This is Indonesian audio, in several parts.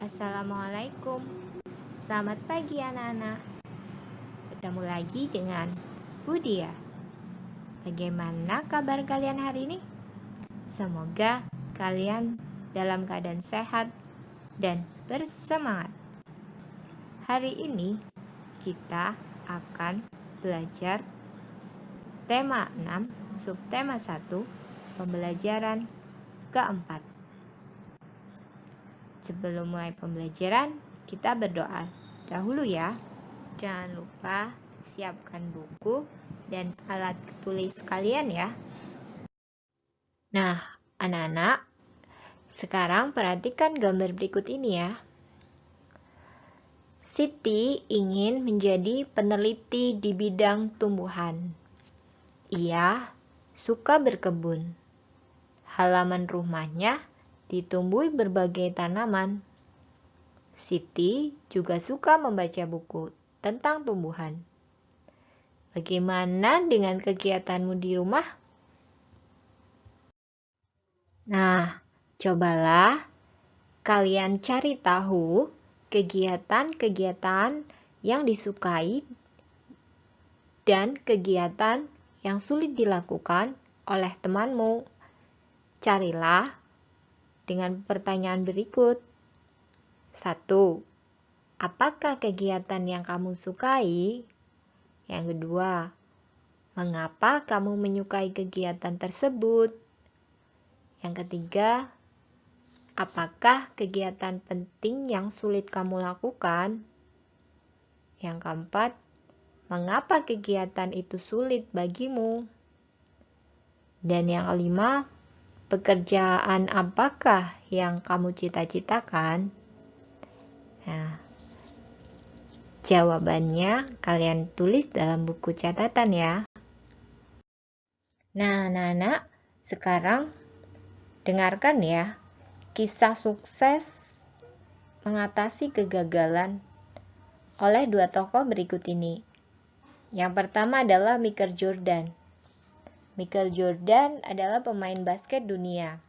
Assalamualaikum. Selamat pagi anak-anak. Ketemu lagi dengan Budia. Bagaimana kabar kalian hari ini? Semoga kalian dalam keadaan sehat dan bersemangat. Hari ini kita akan belajar tema 6, subtema 1, pembelajaran keempat. Sebelum mulai pembelajaran, kita berdoa dahulu ya. Jangan lupa siapkan buku dan alat tulis kalian ya. Nah, anak-anak, sekarang perhatikan gambar berikut ini ya. Siti ingin menjadi peneliti di bidang tumbuhan. Ia suka berkebun. Halaman rumahnya ditumbuhi berbagai tanaman. Siti juga suka membaca buku tentang tumbuhan. Bagaimana dengan kegiatanmu di rumah? Nah, cobalah kalian cari tahu kegiatan-kegiatan yang disukai dan kegiatan yang sulit dilakukan oleh temanmu. Carilah dengan pertanyaan berikut. 1. Apakah kegiatan yang kamu sukai? Yang kedua, mengapa kamu menyukai kegiatan tersebut? Yang ketiga, apakah kegiatan penting yang sulit kamu lakukan? Yang keempat, mengapa kegiatan itu sulit bagimu? Dan yang kelima, pekerjaan apakah yang kamu cita-citakan? Nah, jawabannya kalian tulis dalam buku catatan ya. Nah, anak-anak, sekarang dengarkan ya kisah sukses mengatasi kegagalan oleh dua tokoh berikut ini. Yang pertama adalah Michael Jordan. Michael Jordan adalah pemain basket dunia.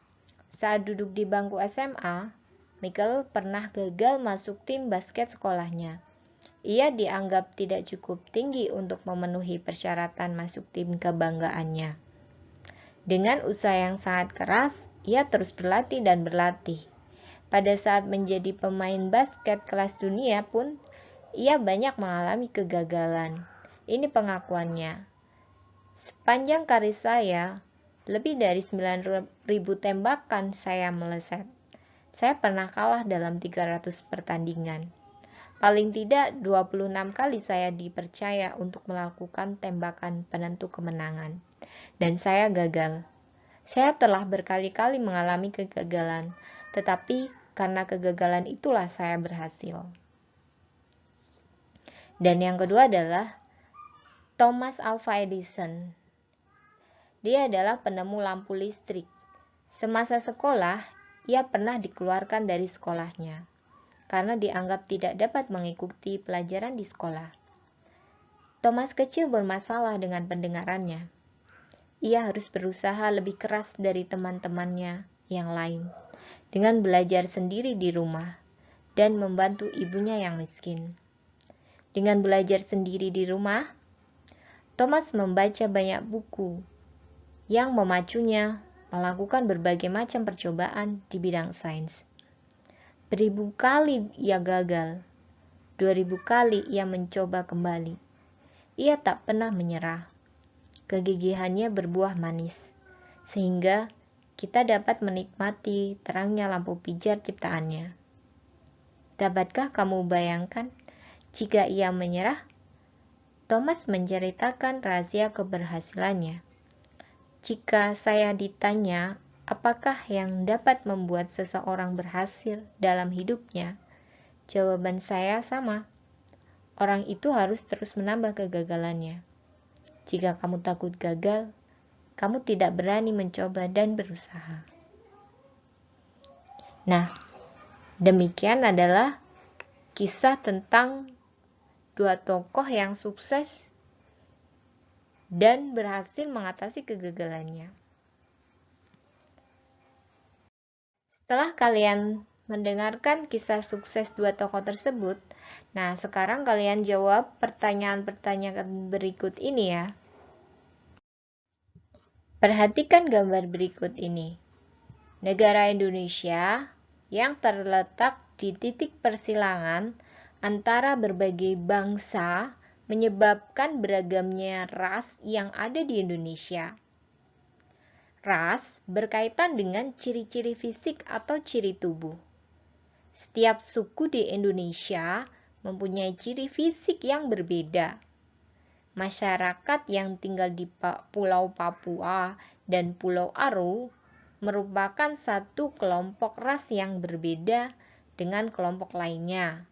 Saat duduk di bangku SMA, Michael pernah gagal masuk tim basket sekolahnya. Ia dianggap tidak cukup tinggi untuk memenuhi persyaratan masuk tim kebanggaannya. Dengan usaha yang sangat keras, ia terus berlatih dan berlatih. Pada saat menjadi pemain basket kelas dunia pun, ia banyak mengalami kegagalan. Ini pengakuannya. Sepanjang karir saya, lebih dari 9.000 tembakan saya meleset. Saya pernah kalah dalam 300 pertandingan. Paling tidak 26 kali saya dipercaya untuk melakukan tembakan penentu kemenangan. Dan saya gagal. Saya telah berkali-kali mengalami kegagalan, tetapi karena kegagalan itulah saya berhasil. Dan yang kedua adalah Thomas Alva Edison. Dia adalah penemu lampu listrik. Semasa sekolah, ia pernah dikeluarkan dari sekolahnya karena dianggap tidak dapat mengikuti pelajaran di sekolah. Thomas kecil bermasalah dengan pendengarannya. Ia harus berusaha lebih keras dari teman-temannya yang lain dengan belajar sendiri di rumah dan membantu ibunya yang miskin. Dengan belajar sendiri di rumah, Thomas membaca banyak buku yang memacunya melakukan berbagai macam percobaan di bidang sains. Beribu kali ia gagal, 2000 kali ia mencoba kembali. Ia tak pernah menyerah. Kegigihannya berbuah manis, sehingga kita dapat menikmati terangnya lampu pijar ciptaannya. Dapatkah kamu bayangkan jika ia menyerah? Thomas menceritakan rahasia keberhasilannya. Jika saya ditanya, apakah yang dapat membuat seseorang berhasil dalam hidupnya? Jawaban saya sama. Orang itu harus terus menambah kegagalannya. Jika kamu takut gagal, kamu tidak berani mencoba dan berusaha. Nah, demikian adalah kisah tentang dua tokoh yang sukses dan berhasil mengatasi kegagalannya. Setelah kalian mendengarkan kisah sukses dua tokoh tersebut? Nah, sekarang kalian jawab pertanyaan-pertanyaan berikut ini ya. Perhatikan gambar berikut ini. Negara Indonesia yang terletak di titik persilangan antara berbagai bangsa menyebabkan beragamnya ras yang ada di Indonesia. Ras berkaitan dengan ciri-ciri fisik atau ciri tubuh. Setiap suku di Indonesia mempunyai ciri fisik yang berbeda. Masyarakat yang tinggal di Pulau Papua dan Pulau Aru merupakan satu kelompok ras yang berbeda dengan kelompok lainnya.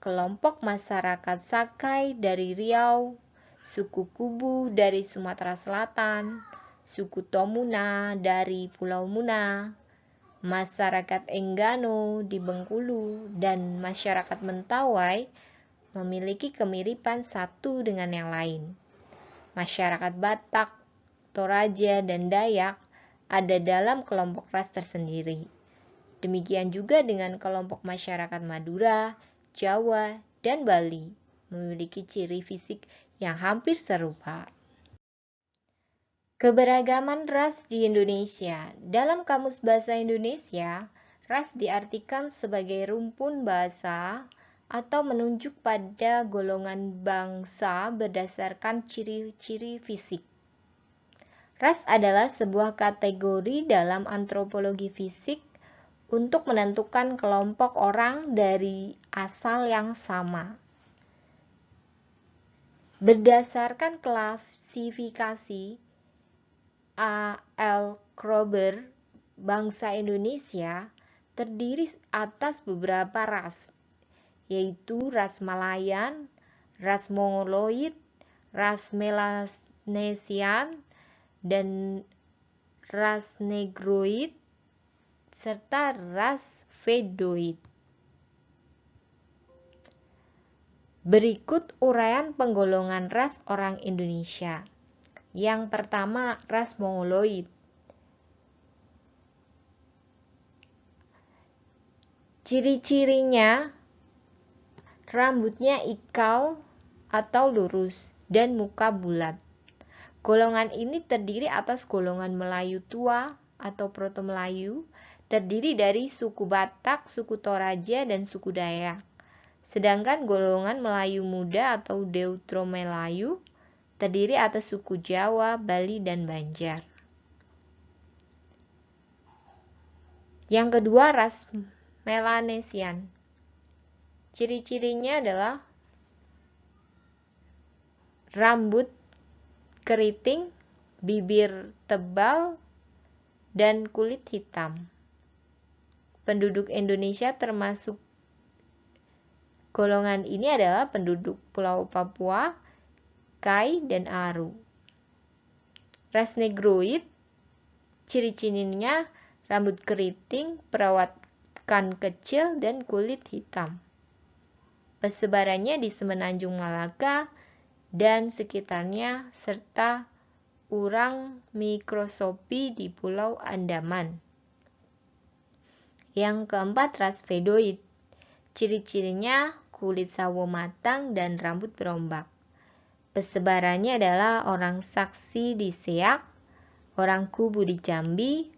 Kelompok masyarakat Sakai dari Riau, suku Kubu dari Sumatera Selatan, suku Tomuna dari Pulau Muna, masyarakat Enggano di Bengkulu, dan masyarakat Mentawai memiliki kemiripan satu dengan yang lain. Masyarakat Batak, Toraja, dan Dayak ada dalam kelompok ras tersendiri. Demikian juga dengan kelompok masyarakat Madura, Jawa, dan Bali memiliki ciri fisik yang hampir serupa. Keberagaman ras di Indonesia. Dalam Kamus Bahasa Indonesia, ras diartikan sebagai rumpun bahasa atau menunjuk pada golongan bangsa berdasarkan ciri-ciri fisik. Ras adalah sebuah kategori dalam antropologi fisik untuk menentukan kelompok orang dari asal yang sama. Berdasarkan klasifikasi A. L. Kroeber, bangsa Indonesia terdiri atas beberapa ras, yaitu ras Malayan, ras Mongoloid, ras Melanesian, dan ras Negroid, serta ras Vedoid. Berikut uraian penggolongan ras orang Indonesia. Yang pertama, ras Mongoloid. Ciri-cirinya, rambutnya ikal atau lurus dan muka bulat. Golongan ini terdiri atas golongan Melayu tua atau Proto-Melayu, terdiri dari suku Batak, suku Toraja, dan suku Dayak. Sedangkan golongan Melayu muda atau Deutero-Melayu terdiri atas suku Jawa, Bali, dan Banjar. Yang kedua, ras Melanesian. Ciri-cirinya adalah rambut keriting, bibir tebal, dan kulit hitam. Penduduk Indonesia termasuk golongan ini adalah penduduk Pulau Papua, Kai, dan Aru. Ras Negroid, ciri-cirinya rambut keriting, perawakan kecil, dan kulit hitam. Persebarannya di Semenanjung Malaka dan sekitarnya, serta urang mikroskopi di Pulau Andaman. Yang keempat, ras Vedoid. Ciri-cirinya kulit sawo matang dan rambut berombak. Persebarannya adalah orang Saksi di Seak, orang Kubu di Jambi,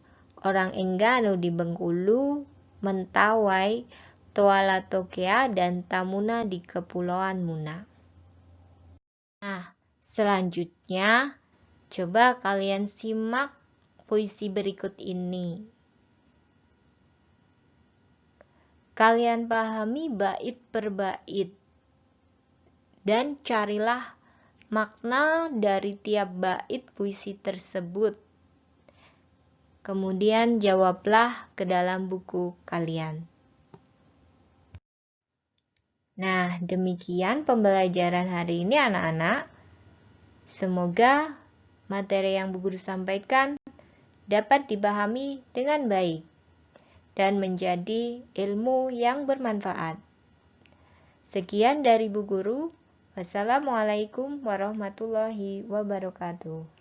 orang Enggano di Bengkulu, Mentawai, Toalatokea, dan Tamuna di Kepulauan Muna. Nah, selanjutnya coba kalian simak puisi berikut ini. Kalian pahami bait per bait dan carilah makna dari tiap bait puisi tersebut. Kemudian jawablah ke dalam buku kalian. Nah, demikian pembelajaran hari ini anak-anak. Semoga materi yang Bu Guru sampaikan dapat dipahami dengan baik dan menjadi ilmu yang bermanfaat. Sekian dari Bu Guru. Wassalamualaikum warahmatullahi wabarakatuh.